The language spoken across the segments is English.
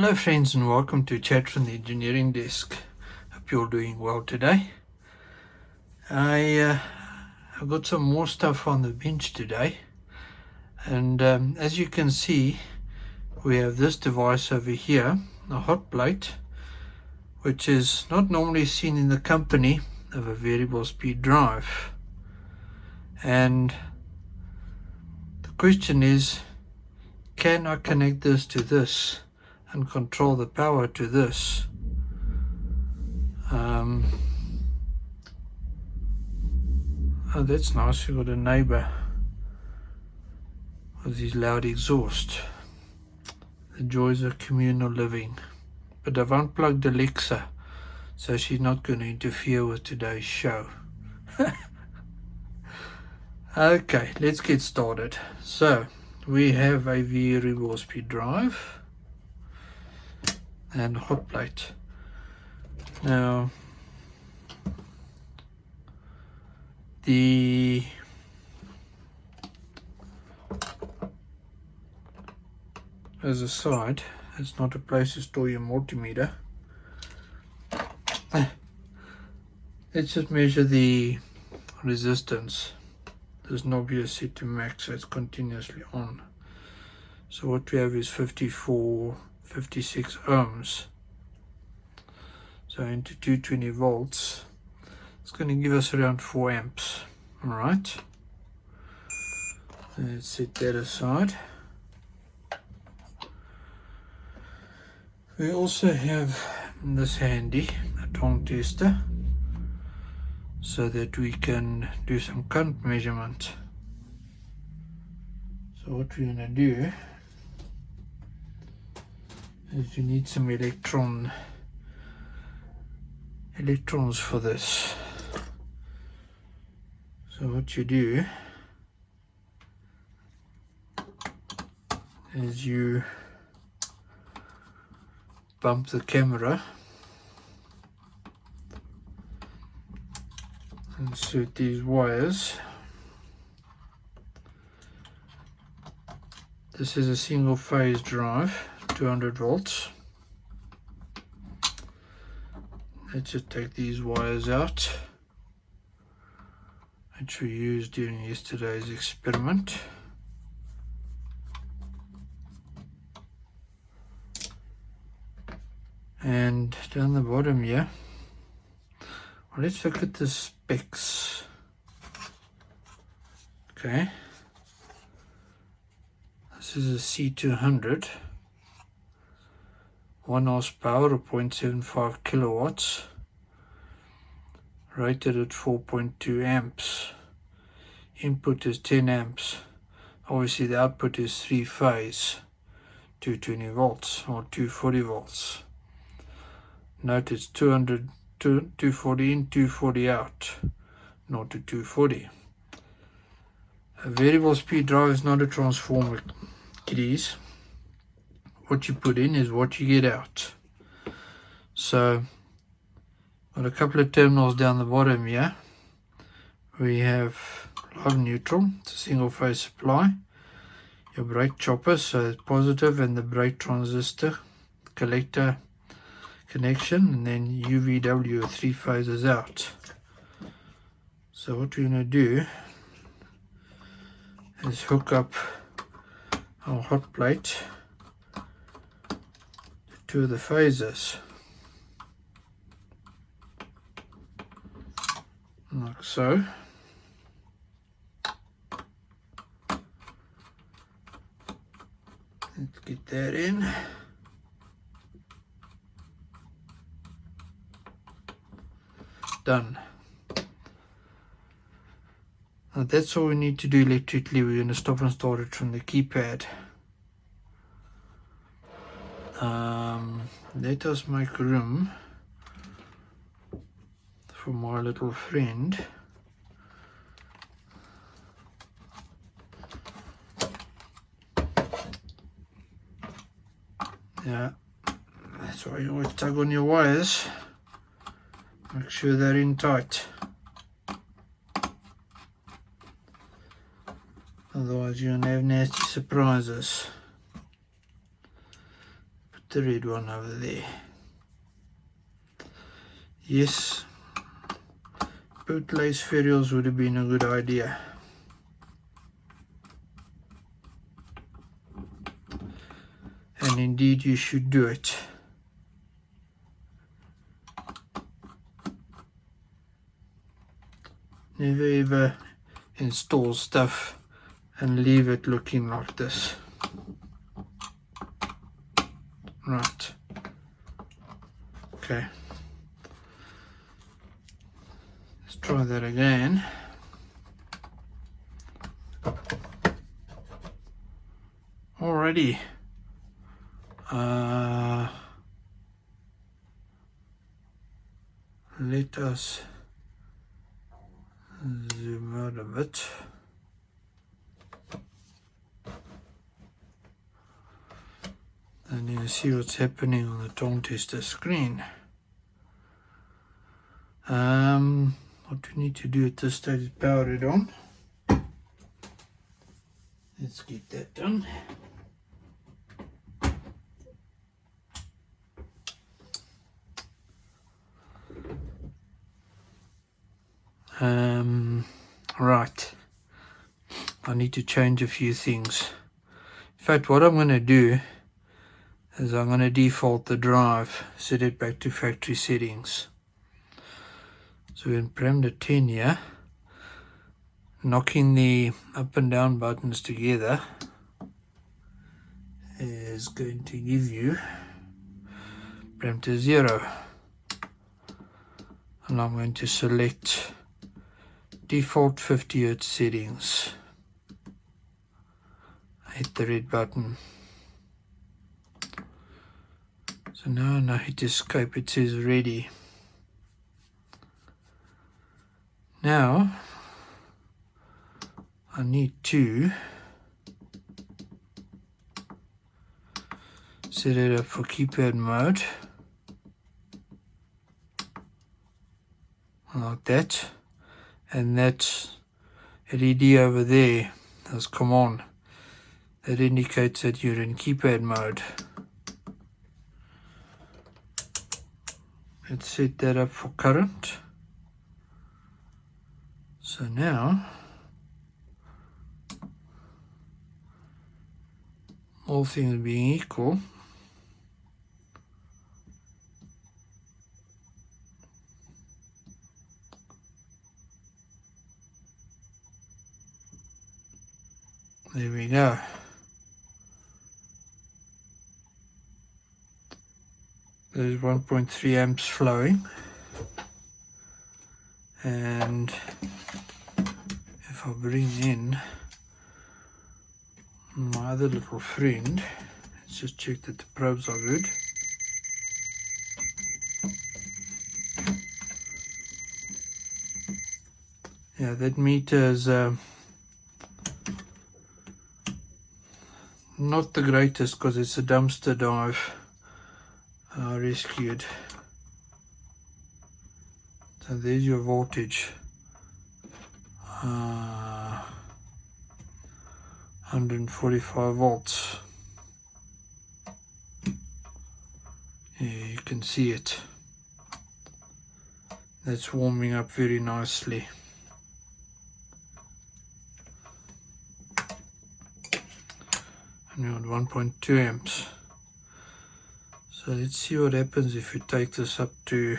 Hello friends and welcome to Chat from the Engineering Desk. Hope you're doing well today. I've got some more stuff on the bench today, and as you can see we have this device over here, a hot plate, which is not normally seen in the company of a variable speed drive. And the question is, can I connect this to this and control the power to this? Oh, that's nice. We've got a neighbor with his loud exhaust. The joys of communal living. But I've unplugged Alexa, so she's not going to interfere with today's show. Okay, let's get started. So, we have a variable speed drive and a hot plate. Now, as a side, it's not a place to store your multimeter. Let's just measure the resistance. This knob here is set to max, so it's continuously on. So what we have is 56 ohms. So into 220 volts, it's going to give us around 4 amps. Alright, let's set that aside. We also have this handy, a tongue tester, so that we can do some current measurement. So what we're going to do is you need some electrons for this. So what you do is you bump the camera, insert these wires. This is a single phase drive, 200 volts. Let's just take these wires out, which we used during yesterday's experiment. And down the bottom here, well, let's look at the specs. Okay, this is a C200, 1 horsepower or 0.75 kilowatts, rated at 4.2 amps. Input is 10 amps. Obviously the output is 3 phase, 220 volts or 240 volts. Note it's 240 in, 240 out, not to 240. A variable speed drive is not a transformer, kiddies. What you put in is what you get out. So, got a couple of terminals down the bottom here. We have live neutral, it's a single phase supply. Your brake chopper, so it's positive, and the brake transistor collector connection, and then UVW, 3 phases out. So what we're going to do is hook up our hot plate to 2 of the phases, like so. Let's get that in. Done. Now that's all we need to do electrically. We're going to stop and start it from the keypad. Let us make room for my little friend. Yeah, that's why you always tug on your wires. Make sure they're in tight. Otherwise you're going to have nasty surprises. the red one over there. Yes, bootlace ferrules would have been a good idea. And indeed you should do it. Never ever install stuff and leave it looking like this. Right. Okay. Let's try that again. Alrighty. Let us zoom out a bit. And you see what's happening on the tone tester screen. What we need to do at this stage is power it on. Let's get that done. Right. I need to change a few things. In fact, what I'm going to do is I'm going to default the drive, set it back to factory settings. So in parameter 10 here, knocking the up and down buttons together is going to give you parameter 0. And I'm going to select default 50 Hz settings. Hit the red button. So now when I hit escape, it says ready. Now I need to set it up for keypad mode, like that, and that LED over there has come on. That indicates that you're in keypad mode. Let's set that up for current. So now, all things being equal, there we go. There's 1.3 amps flowing, and if I bring in my other little friend, let's just check that the probes are good. Yeah, that meter is not the greatest because it's a dumpster dive I rescued. So there's your voltage. 145 volts. Yeah, you can see it. That's warming up very nicely. And we're on 1.2 amps. So let's see what happens if we take this up to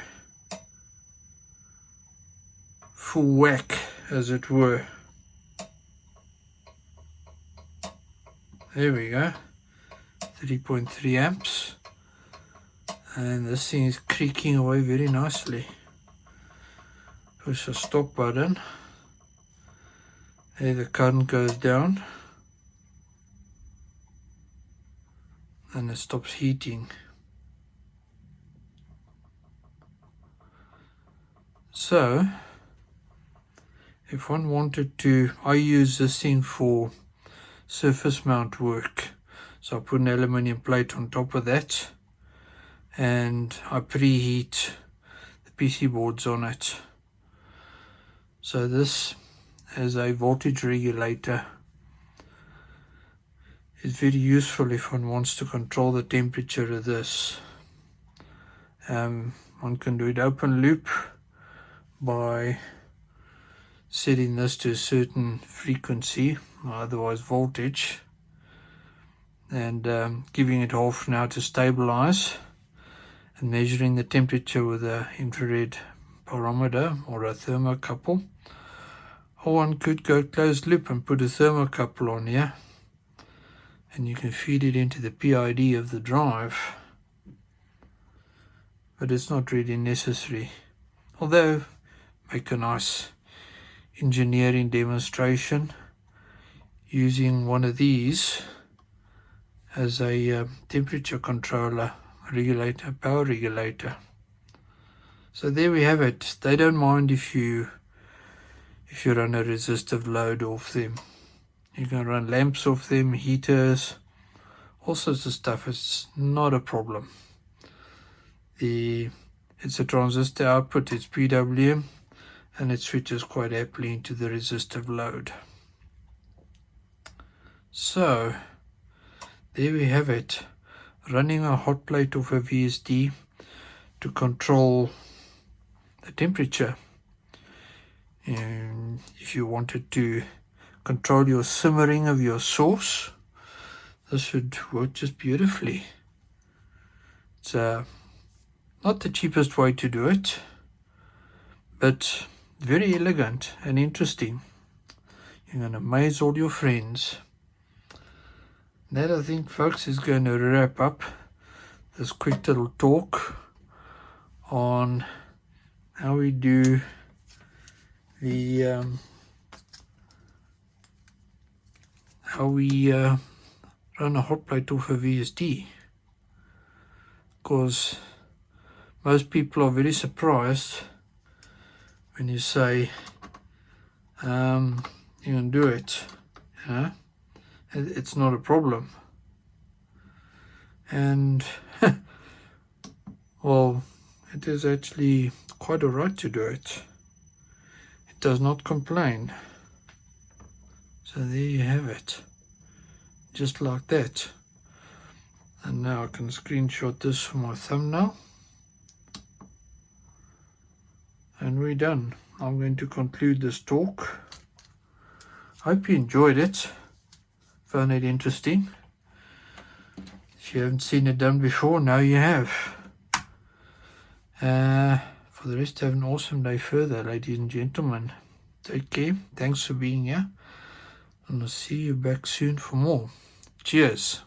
full whack, as it were. There we go, 3.3 amps, and this thing is creaking away very nicely. Push the stop button, there the current goes down and it stops heating. So if one wanted to, I use this thing for surface mount work. So I put an aluminium plate on top of that and I preheat the PC boards on it. So this is a voltage regulator. is very useful if one wants to control the temperature of this. One can do it open loop by setting this to a certain frequency, or otherwise voltage, and giving it half an hour to stabilize, and measuring the temperature with an infrared barometer or a thermocouple. Or one could go closed loop and put a thermocouple on here, and you can feed it into the PID of the drive, but it's not really necessary. Although, make a nice engineering demonstration using one of these as a temperature controller, regulator, power regulator. So there we have it. They don't mind if you run a resistive load off them. You can run lamps off them, heaters, all sorts of stuff. It's not a problem. It's a transistor output, it's PWM, and it switches quite happily into the resistive load. So there we have it, running a hot plate off a VSD to control the temperature. And if you wanted to control your simmering of your sauce, this would work just beautifully. It's not the cheapest way to do it, but very elegant and interesting. You're going to amaze all your friends. That, I think, folks, is going to wrap up this quick little talk on how we do the run a hot plate off a VSD, because most people are very surprised when you say you can do it. It's not a problem. And well, it is actually quite all right to do it. It does not complain. So there you have it, just like that. And now I can screenshot this for my thumbnail, and we're done. I'm going to conclude this talk. Hope you enjoyed it, found it interesting. If you haven't seen it done before, now you have. For the rest, have an awesome day further, ladies and gentlemen. Take care. Thanks for being here, and I'll see you back soon for more. Cheers.